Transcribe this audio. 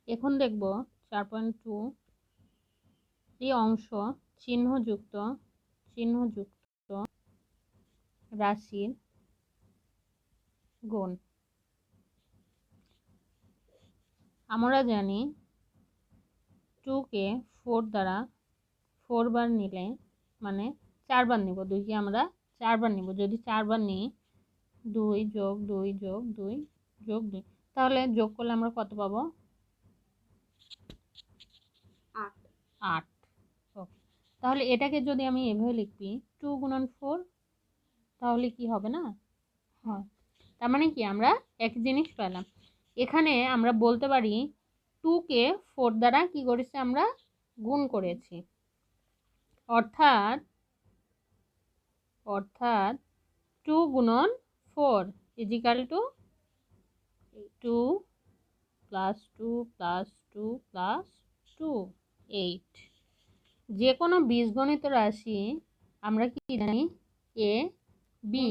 এখন দেখব 4.2 এই অংশ চিহ্নযুক্ত রাশির গুণ। আমরা জানি 2কে 4 দ্বারা 4 বার নিলে মানে 4 বার নিব, 2কে আমরা 4 বার নিব। যদি 4 বার নিই 2 যোগ 2 যোগ 2 যোগ 2, তাহলে যোগ করলে আমরা কত পাবো? 8। ওকে, তাহলে এটাকে যদি আমি এভাবে লিখি 2 গুণন 4, তাহলে কি হবে না? হয়। তার মানে কি আমরা এক জিনিস পেলাম। এখানে আমরা বলতে পারি 2কে 4 দ্বারা কি করেছি, আমরা গুণ করেছি। অর্থাৎ 2 গুণন 4 is equal to 2 plus 2 plus 2 plus 2, 8। যে কোনো বীজগণিত রাশি আমরা কি জানি? A B